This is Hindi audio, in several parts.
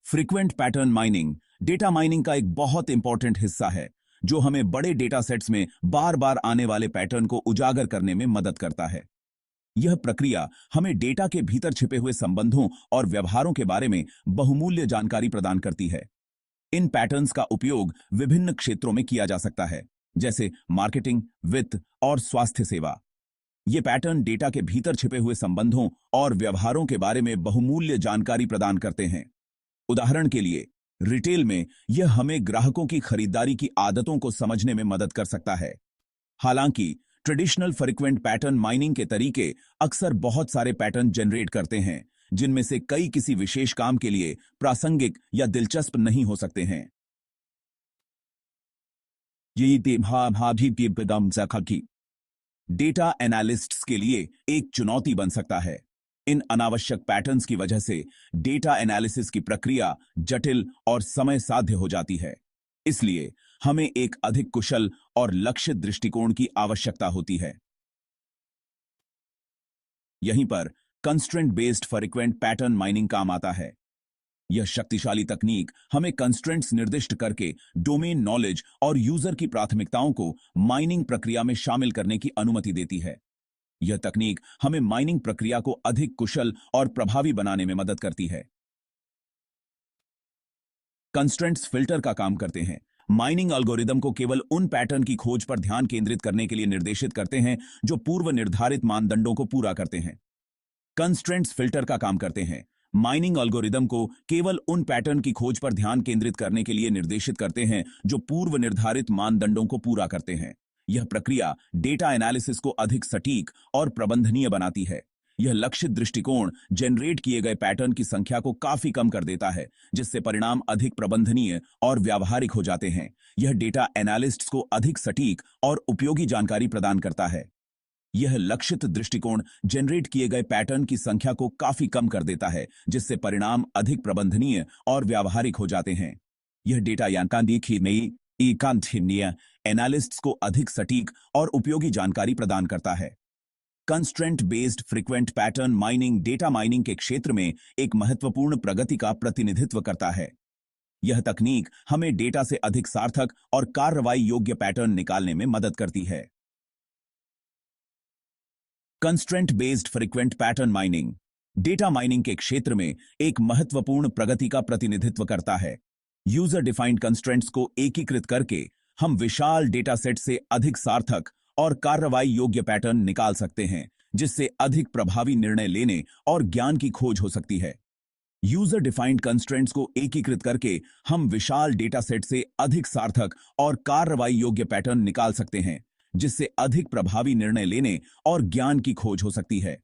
Frequent pattern mining data mining का एक बहुत इंपॉर्टेंट हिस्सा है जो हमें बड़े डेटा सेट्स में बार बार आने वाले पैटर्न को उजागर करने में मदद करता है। यह प्रक्रिया हमें डेटा के भीतर छिपे हुए संबंधों और व्यवहारों के बारे में बहुमूल्य जानकारी प्रदान करती है। इन पैटर्न्स का उपयोग विभिन्न क्षेत्रों में किया जा सकता है, जैसे मार्केटिंग, वित्त और स्वास्थ्य सेवा। ये पैटर्न डेटा के भीतर छिपे हुए संबंधों और व्यवहारों के बारे में बहुमूल्य जानकारी प्रदान करते हैं। उदाहरण के लिए, रिटेल में यह हमें ग्राहकों की खरीदारी की आदतों को समझने में मदद कर सकता है। हालांकि ट्रेडिशनल फ्रीक्वेंट पैटर्न माइनिंग के तरीके अक्सर बहुत सारे पैटर्न जनरेट करते हैं, जिनमें से कई किसी विशेष काम के लिए प्रासंगिक या दिलचस्प नहीं हो सकते हैं। डेटा एनालिस्ट्स के लिए एक चुनौती बन सकता है। इन अनावश्यक पैटर्न्स की वजह से डेटा एनालिसिस की प्रक्रिया जटिल और समय साध्य हो जाती है। इसलिए हमें एक अधिक कुशल और लक्षित दृष्टिकोण की आवश्यकता होती है। यहीं पर constraint based frequent pattern mining काम आता है। यह शक्तिशाली तकनीक हमें कंस्ट्रेंट्स निर्दिष्ट करके डोमेन नॉलेज और यूजर की प्राथमिकताओं को माइनिंग प्रक्रिया में शामिल करने की अनुमति देती है। यह तकनीक हमें माइनिंग प्रक्रिया को अधिक कुशल और प्रभावी बनाने में मदद करती है। कंस्ट्रेंट्स फिल्टर का काम करते हैं। माइनिंग एल्गोरिदम को केवल उन पैटर्न की खोज पर ध्यान केंद्रित करने के लिए निर्देशित करते हैं जो पूर्व निर्धारित मानदंडों को पूरा करते हैं। कंस्ट्रेंट्स फिल्टर का काम करते हैं। माइनिंग एल्गोरिदम को केवल उन पैटर्न की खोज पर ध्यान केंद्रित करने के लिए निर्देशित करते हैं जो पूर्व निर्धारित मानदंडों को पूरा करते हैं। यह प्रक्रिया डेटा एनालिसिस को अधिक सटीक और प्रबंधनीय बनाती है। यह लक्षित दृष्टिकोण जनरेट किए गए पैटर्न की संख्या को काफी कम कर देता है, जिससे परिणाम अधिक प्रबंधनीय और व्यावहारिक हो जाते हैं। यह डेटा एनालिस्ट्स को अधिक सटीक और उपयोगी जानकारी प्रदान करता है। यह लक्षित दृष्टिकोण जनरेट किए गए पैटर्न की संख्या को काफी कम कर देता है, जिससे परिणाम अधिक प्रबंधनीय और व्यावहारिक हो जाते हैं। यह डेटा एनालिस्ट्स को अधिक सटीक और उपयोगी जानकारी प्रदान करता है। Constraint based frequent pattern mining data mining के क्षेत्र में एक महत्वपूर्ण प्रगति का प्रतिनिधित्व करता है। यह तकनीक हमें डेटा से अधिक सार्थक और कार्रवाई योग्य पैटर्न निकालने में मदद करती है। Constraint based frequent pattern mining data mining के क्षेत्र में एक महत्वपूर्ण प्रगति का प्रतिनिधित्व करता है। यूजर डिफाइंड कंस्ट्रेंट्स को एकीकृत करके हम विशाल डेटा सेट से अधिक सार्थक और कार्रवाई योग्य पैटर्न निकाल सकते हैं, जिससे अधिक प्रभावी निर्णय लेने और ज्ञान की खोज हो सकती है। यूजर डिफाइंड कंस्ट्रेंट्स को एकीकृत करके हम विशाल डेटा सेट से अधिक सार्थक और कार्रवाई योग्य पैटर्न निकाल सकते हैं, जिससे अधिक प्रभावी निर्णय लेने और ज्ञान की खोज हो सकती है।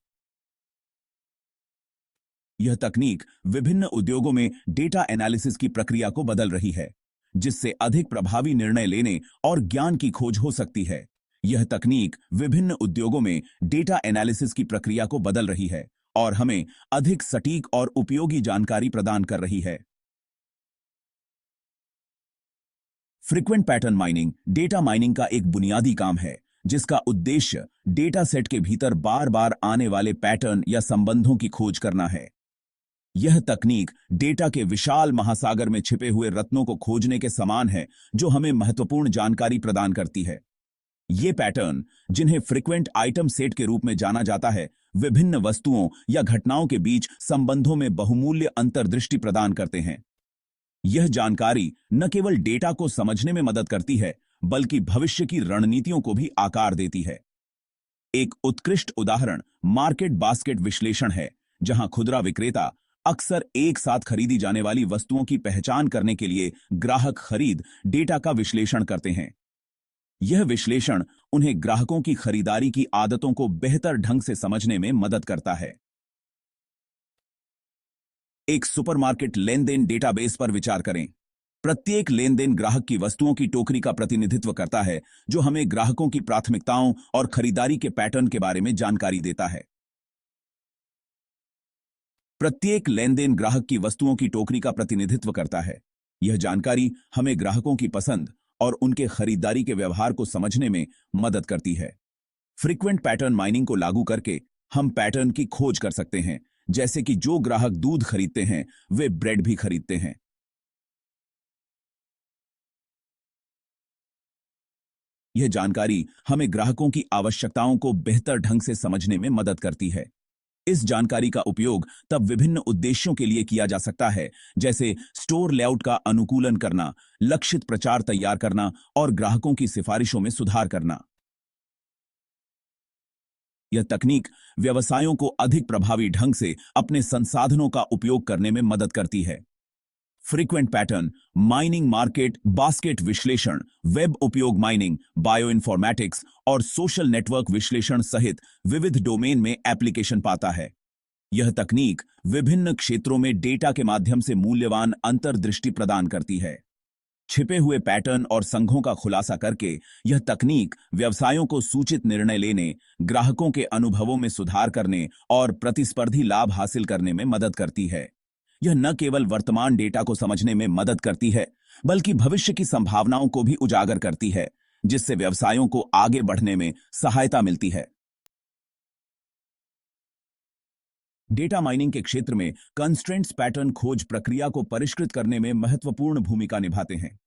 यह तकनीक विभिन्न उद्योगों में डेटा एनालिसिस की प्रक्रिया को बदल रही है, जिससे अधिक प्रभावी निर्णय लेने और ज्ञान की खोज हो सकती है। यह तकनीक विभिन्न उद्योगों में डेटा एनालिसिस की प्रक्रिया को बदल रही है और हमें अधिक सटीक और उपयोगी जानकारी प्रदान कर रही है। Frequent pattern mining data mining का एक बुनियादी काम है, जिसका उद्देश्य डेटा सेट के भीतर बार बार आने वाले पैटर्न या संबंधों की खोज करना है। यह तकनीक डेटा के विशाल महासागर में छिपे हुए रत्नों को खोजने के समान है, जो हमें महत्वपूर्ण जानकारी प्रदान करती है। ये पैटर्न, जिन्हें फ्रीक्वेंट आइटम सेट के रूप में जाना जाता है, विभिन्न वस्तुओं या घटनाओं के बीच संबंधों में बहुमूल्य अंतर्दृष्टि प्रदान करते हैं। यह जानकारी न केवल डेटा को समझने में मदद करती है, बल्कि भविष्य की रणनीतियों को भी आकार देती है। एक उत्कृष्ट उदाहरण मार्केट बास्केट विश्लेषण है, जहां खुदरा विक्रेता अक्सर एक साथ खरीदी जाने वाली वस्तुओं की पहचान करने के लिए ग्राहक खरीद डेटा का विश्लेषण करते हैं। यह विश्लेषण उन्हें ग्राहकों की खरीदारी की आदतों को बेहतर ढंग से समझने में मदद करता है। एक सुपरमार्केट लेनदेन डेटाबेस पर विचार करें। प्रत्येक लेनदेन ग्राहक की वस्तुओं की टोकरी का प्रतिनिधित्व करता है, जो हमें ग्राहकों की प्राथमिकताओं और खरीदारी के पैटर्न के बारे में जानकारी देता है। प्रत्येक लेनदेन ग्राहक की वस्तुओं की टोकरी का प्रतिनिधित्व करता है। यह जानकारी हमें ग्राहकों की पसंद और उनके खरीदारी के व्यवहार को समझने में मदद करती है। फ्रीक्वेंट पैटर्न माइनिंग को लागू करके हम पैटर्न की खोज कर सकते हैं, जैसे कि जो ग्राहक दूध खरीदते हैं वे ब्रेड भी खरीदते हैं। यह जानकारी हमें ग्राहकों की आवश्यकताओं को बेहतर ढंग से समझने में मदद करती है। इस जानकारी का उपयोग तब विभिन्न उद्देश्यों के लिए किया जा सकता है, जैसे स्टोर लेआउट का अनुकूलन करना, लक्षित प्रचार तैयार करना और ग्राहकों की सिफारिशों में सुधार करना। यह तकनीक व्यवसायों को अधिक प्रभावी ढंग से अपने संसाधनों का उपयोग करने में मदद करती है। Frequent pattern mining market basket विश्लेषण, वेब उपयोग माइनिंग, बायोइन्फॉर्मेटिक्स और सोशल नेटवर्क विश्लेषण सहित विविध डोमेन में एप्लीकेशन पाता है। यह तकनीक विभिन्न क्षेत्रों में डेटा के माध्यम से मूल्यवान अंतर्दृष्टि प्रदान करती है। छिपे हुए पैटर्न और संघों का खुलासा करके यह तकनीक व्यवसायों को सूचित निर्णय लेने, ग्राहकों के अनुभवों में सुधार करने और प्रतिस्पर्धी लाभ हासिल करने में मदद करती है। यह न केवल वर्तमान डेटा को समझने में मदद करती है, बल्कि भविष्य की संभावनाओं को भी उजागर करती है, जिससे व्यवसायों को आगे बढ़ने में सहायता मिलती है। डेटा माइनिंग के क्षेत्र में कंस्ट्रेंट्स पैटर्न खोज प्रक्रिया को परिष्कृत करने में महत्वपूर्ण भूमिका निभाते हैं।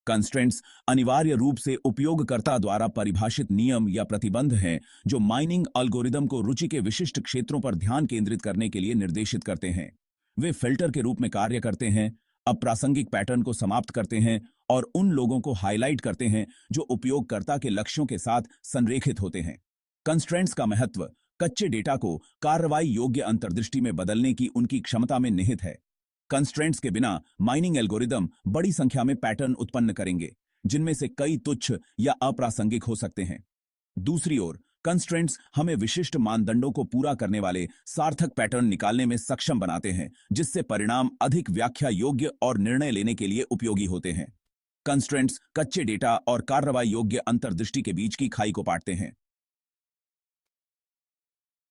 कंस्ट्रेंट्स अनिवार्य रूप से उपयोगकर्ता द्वारा परिभाषित नियम या प्रतिबंध हैं जो माइनिंग एल्गोरिदम को रुचि के विशिष्ट क्षेत्रों पर ध्यान केंद्रित करने के लिए निर्देशित करते हैं। वे फिल्टर के रूप में कार्य करते हैं, अप्रासंगिक पैटर्न को समाप्त करते हैं और उन लोगों को हाईलाइट करते हैं जो उपयोगकर्ता के लक्ष्यों के साथ संरेखित होते हैं। कंस्ट्रेंट्स का महत्व कच्चे डेटा को कार्रवाई योग्य अंतर्दृष्टि में बदलने की उनकी क्षमता में निहित है। कंस्ट्रेंट्स के बिना माइनिंग एल्गोरिदम बड़ी संख्या में पैटर्न उत्पन्न करेंगे, जिनमें से कई तुच्छ या अप्रासंगिक हो सकते हैं। दूसरी ओर कंस्ट्रेंट्स हमें विशिष्ट मानदंडों को पूरा करने वाले सार्थक पैटर्न निकालने में सक्षम बनाते हैं, जिससे परिणाम अधिक व्याख्या योग्य और निर्णय लेने के लिए उपयोगी होते हैं। कंस्ट्रेंट्स कच्चे डेटा और कार्रवाई योग्य अंतर्दृष्टि के बीच की खाई को पाटते हैं।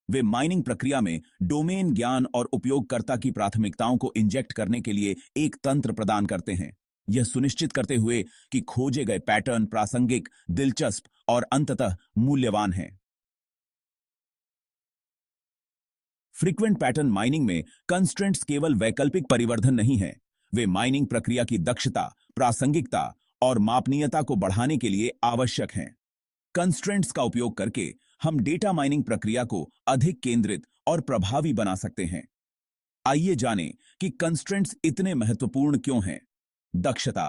वे माइनिंग प्रक्रिया में डोमेन ज्ञान और उपयोगकर्ता की प्राथमिकताओं को इंजेक्ट करने के लिए एक तंत्र प्रदान करते हैं, यह सुनिश्चित करते हुए कि खोजे गए पैटर्न प्रासंगिक, दिलचस्प और अंततः मूल्यवान हैं। फ्रीक्वेंट पैटर्न माइनिंग में कंस्ट्रेंट्स केवल वैकल्पिक परिवर्धन नहीं है, वे माइनिंग प्रक्रिया की दक्षता, प्रासंगिकता और मापनीयता को बढ़ाने के लिए आवश्यक हैं। कंस्ट्रेंट्स का उपयोग करके हम डेटा माइनिंग प्रक्रिया को अधिक केंद्रित और प्रभावी बना सकते हैं। आइए जानें कि कंस्ट्रेंट्स इतने महत्वपूर्ण क्यों हैं। दक्षता।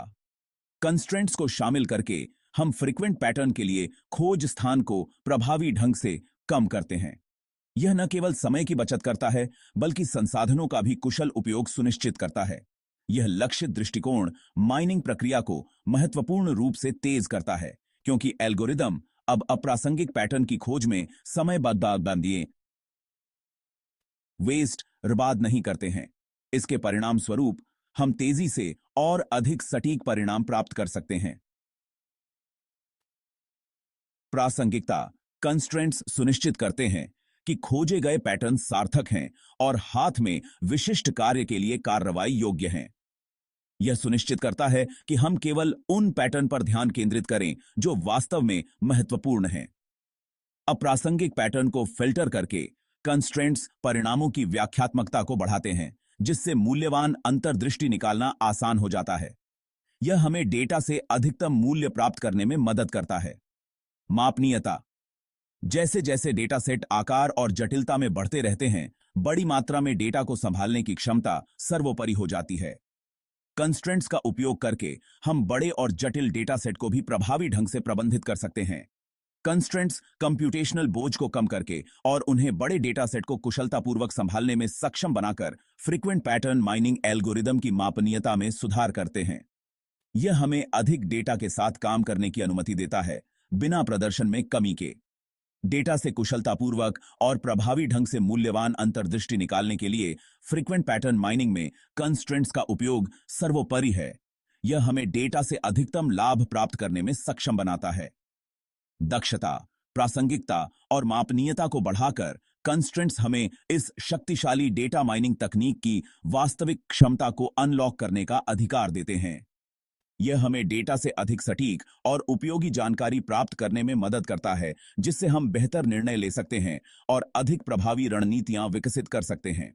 कंस्ट्रेंट्स को शामिल करके हम फ्रीक्वेंट पैटर्न के लिए खोज स्थान को प्रभावी ढंग से कम करते हैं। यह न केवल समय की बचत करता है, बल्कि संसाधनों का भी कुशल उपयोग सुनिश्चित करता है। यह लक्षित दृष्टिकोण माइनिंग प्रक्रिया को महत्वपूर्ण रूप से तेज करता है, क्योंकि एल्गोरिदम अब अप्रासंगिक पैटर्न की खोज में समय बर्बादी वेस्ट बर्बाद नहीं करते हैं। इसके परिणाम स्वरूप हम तेजी से और अधिक सटीक परिणाम प्राप्त कर सकते हैं। प्रासंगिकता। कंस्ट्रेंट्स सुनिश्चित करते हैं कि खोजे गए पैटर्न सार्थक हैं और हाथ में विशिष्ट कार्य के लिए कार्रवाई योग्य हैं। यह सुनिश्चित करता है कि हम केवल उन पैटर्न पर ध्यान केंद्रित करें जो वास्तव में महत्वपूर्ण हैं। अप्रासंगिक पैटर्न को फिल्टर करके कंस्ट्रेंट्स परिणामों की व्याख्यात्मकता को बढ़ाते हैं, जिससे मूल्यवान अंतर्दृष्टि निकालना आसान हो जाता है। यह हमें डेटा से अधिकतम मूल्य प्राप्त करने में मदद करता है। मापनीयता। जैसे जैसे डेटा सेट आकार और जटिलता में बढ़ते रहते हैं, बड़ी मात्रा में डेटा को संभालने की क्षमता सर्वोपरि हो जाती है। कंस्ट्रेंट्स का उपयोग करके हम बड़े और जटिल डेटा सेट को भी प्रभावी ढंग से प्रबंधित कर सकते हैं। कंस्ट्रेंट्स कंप्यूटेशनल बोझ को कम करके और उन्हें बड़े डेटा सेट को कुशलतापूर्वक संभालने में सक्षम बनाकर फ्रीक्वेंट पैटर्न माइनिंग एल्गोरिदम की मापनीयता में सुधार करते हैं। यह हमें अधिक डेटा के साथ काम करने की अनुमति देता है, बिना प्रदर्शन में कमी के। डेटा से कुशलतापूर्वक और प्रभावी ढंग से मूल्यवान अंतर्दृष्टि निकालने के लिए फ्रीक्वेंट पैटर्न माइनिंग में कंस्ट्रेंट्स का उपयोग सर्वोपरि है। यह हमें डेटा से अधिकतम लाभ प्राप्त करने में सक्षम बनाता है। दक्षता, प्रासंगिकता और मापनीयता को बढ़ाकर कंस्ट्रेंट्स हमें इस शक्तिशाली डेटा माइनिंग तकनीक की वास्तविक क्षमता को अनलॉक करने का अधिकार देते हैं। यह हमें डेटा से अधिक सटीक और उपयोगी जानकारी प्राप्त करने में मदद करता है, जिससे हम बेहतर निर्णय ले सकते हैं और अधिक प्रभावी रणनीतियां विकसित कर सकते हैं।